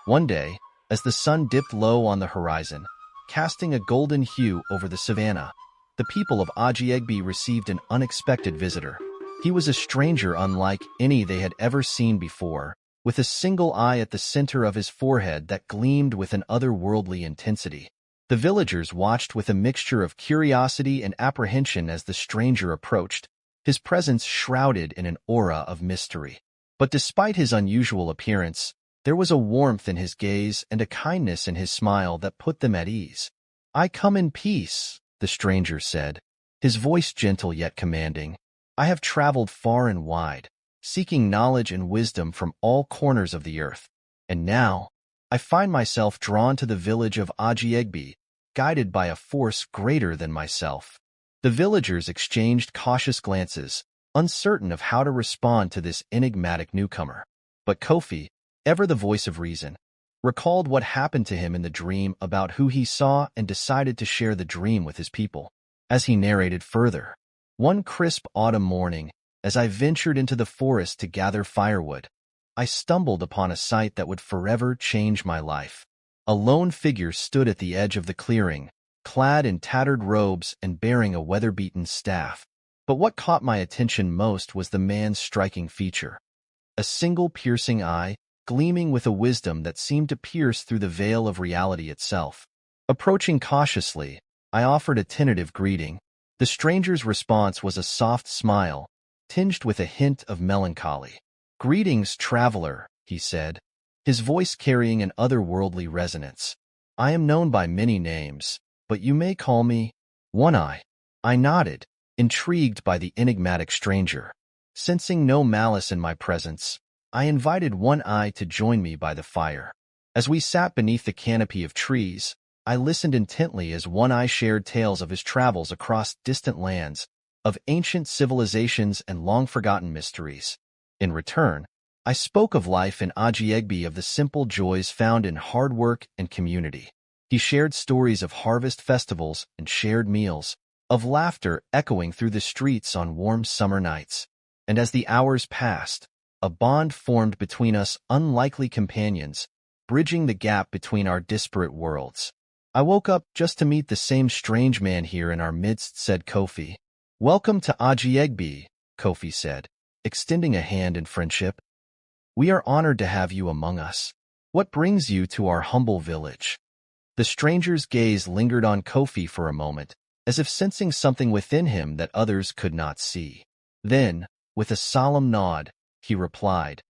One day, as the sun dipped low on the horizon, casting a golden hue over the savannah, the people of Ojiegbe received an unexpected visitor. He was a stranger unlike any they had ever seen before, with a single eye at the center of his forehead that gleamed with an otherworldly intensity. The villagers watched with a mixture of curiosity and apprehension as the stranger approached, his presence shrouded in an aura of mystery. But despite his unusual appearance, there was a warmth in his gaze and a kindness in his smile that put them at ease. "I come in peace," the stranger said, his voice gentle yet commanding. "I have traveled far and wide, seeking knowledge and wisdom from all corners of the earth. And now, I find myself drawn to the village of Ojiegbe, guided by a force greater than myself." The villagers exchanged cautious glances, uncertain of how to respond to this enigmatic newcomer. But Kofi, ever the voice of reason, recalled what happened to him in the dream about who he saw and decided to share the dream with his people. As he narrated further, "One crisp autumn morning, as I ventured into the forest to gather firewood, I stumbled upon a sight that would forever change my life. A lone figure stood at the edge of the clearing, clad in tattered robes and bearing a weather-beaten staff. But what caught my attention most was the man's striking feature. A single piercing eye, gleaming with a wisdom that seemed to pierce through the veil of reality itself. Approaching cautiously, I offered a tentative greeting. The stranger's response was a soft smile, tinged with a hint of melancholy. "Greetings, traveler," he said, his voice carrying an otherworldly resonance. "I am known by many names, but you may call me One-Eye." I nodded, intrigued by the enigmatic stranger. Sensing no malice in my presence, I invited One-Eye to join me by the fire. As we sat beneath the canopy of trees, I listened intently as One-Eye shared tales of his travels across distant lands, of ancient civilizations and long-forgotten mysteries. In return, I spoke of life in Ojiegbe, of the simple joys found in hard work and community. He shared stories of harvest festivals and shared meals, of laughter echoing through the streets on warm summer nights. And as the hours passed, a bond formed between us, unlikely companions, bridging the gap between our disparate worlds. "I woke up just to meet the same strange man here in our midst," said Kofi. "Welcome to Ojiegbe," Kofi said, extending a hand in friendship. "We are honored to have you among us. What brings you to our humble village?" The stranger's gaze lingered on Kofi for a moment, as if sensing something within him that others could not see. Then, with a solemn nod, he replied,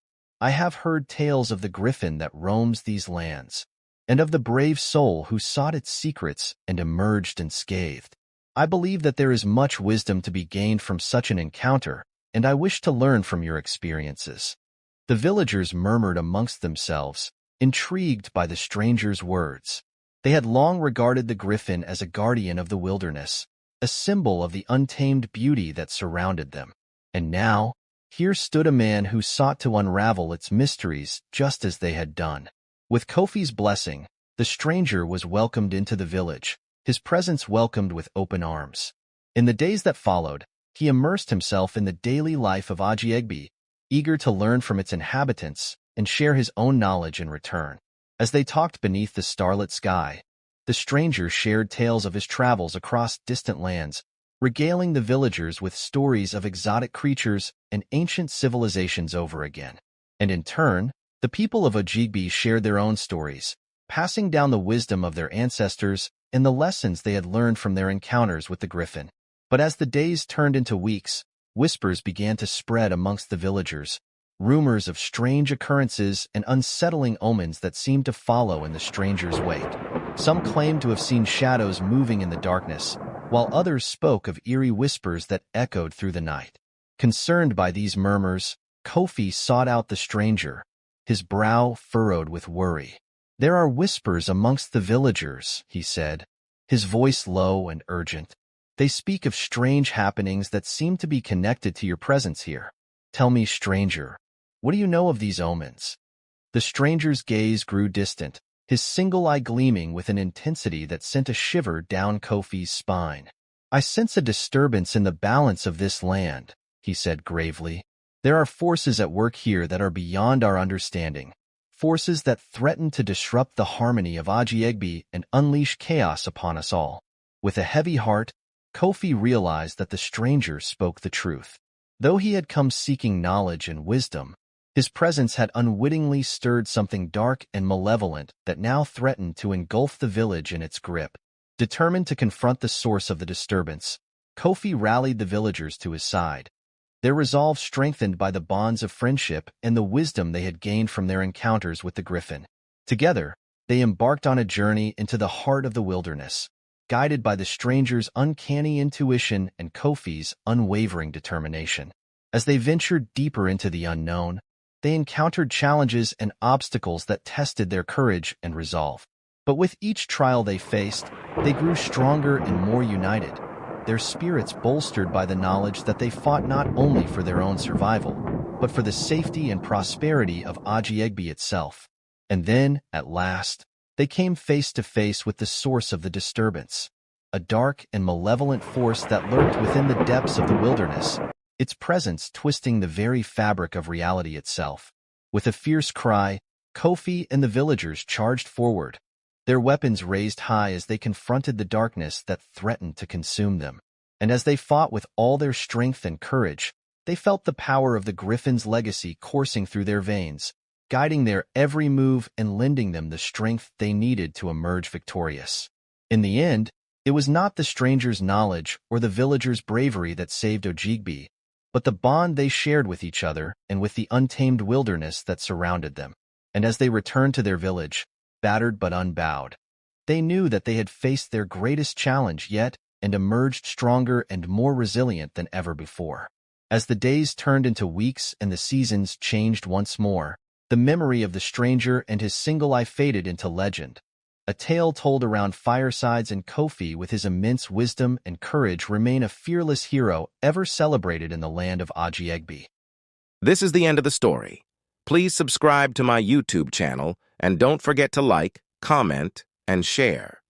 "I have heard tales of the griffin that roams these lands, and of the brave soul who sought its secrets and emerged unscathed. I believe that there is much wisdom to be gained from such an encounter, and I wish to learn from your experiences." The villagers murmured amongst themselves, intrigued by the stranger's words. They had long regarded the griffin as a guardian of the wilderness, a symbol of the untamed beauty that surrounded them. And now, here stood a man who sought to unravel its mysteries just as they had done. With Kofi's blessing, the stranger was welcomed into the village, his presence welcomed with open arms. In the days that followed, he immersed himself in the daily life of Ojiegbe, eager to learn from its inhabitants and share his own knowledge in return. As they talked beneath the starlit sky, the stranger shared tales of his travels across distant lands, regaling the villagers with stories of exotic creatures and ancient civilizations over again. And in turn, the people of Ojiegbe shared their own stories, passing down the wisdom of their ancestors and the lessons they had learned from their encounters with the griffin. But as the days turned into weeks, whispers began to spread amongst the villagers, rumors of strange occurrences and unsettling omens that seemed to follow in the stranger's wake. Some claimed to have seen shadows moving in the darkness, while others spoke of eerie whispers that echoed through the night. Concerned by these murmurs, Kofi sought out the stranger, his brow furrowed with worry. "There are whispers amongst the villagers," he said, his voice low and urgent. "They speak of strange happenings that seem to be connected to your presence here. Tell me, stranger, what do you know of these omens?" The stranger's gaze grew distant, his single eye gleaming with an intensity that sent a shiver down Kofi's spine. "I sense a disturbance in the balance of this land," he said gravely. "There are forces at work here that are beyond our understanding, forces that threatened to disrupt the harmony of Ojiegbe and unleash chaos upon us all. With a heavy heart, Kofi realized that the stranger spoke the truth. Though he had come seeking knowledge and wisdom, his presence had unwittingly stirred something dark and malevolent that now threatened to engulf the village in its grip. Determined to confront the source of the disturbance, Kofi rallied the villagers to his side, their resolve strengthened by the bonds of friendship and the wisdom they had gained from their encounters with the griffin. Together, they embarked on a journey into the heart of the wilderness, guided by the stranger's uncanny intuition and Kofi's unwavering determination. As they ventured deeper into the unknown, they encountered challenges and obstacles that tested their courage and resolve. But with each trial they faced, they grew stronger and more united, their spirits bolstered by the knowledge that they fought not only for their own survival, but for the safety and prosperity of Ojiegbe itself. And then, at last, they came face to face with the source of the disturbance, a dark and malevolent force that lurked within the depths of the wilderness, its presence twisting the very fabric of reality itself. With a fierce cry, Kofi and the villagers charged forward, their weapons raised high as they confronted the darkness that threatened to consume them. And as they fought with all their strength and courage, they felt the power of the griffin's legacy coursing through their veins, guiding their every move and lending them the strength they needed to emerge victorious. In the end, it was not the stranger's knowledge or the villagers' bravery that saved Ojiegbe, but the bond they shared with each other and with the untamed wilderness that surrounded them. And as they returned to their village, battered but unbowed, they knew that they had faced their greatest challenge yet and emerged stronger and more resilient than ever before. As the days turned into weeks and the seasons changed once more, the memory of the stranger and his single life faded into legend, a tale told around firesides, and Kofi, with his immense wisdom and courage, remain a fearless hero ever celebrated in the land of Ojiegbe. This is the end of the story. Please subscribe to my YouTube channel and don't forget to like, comment, and share.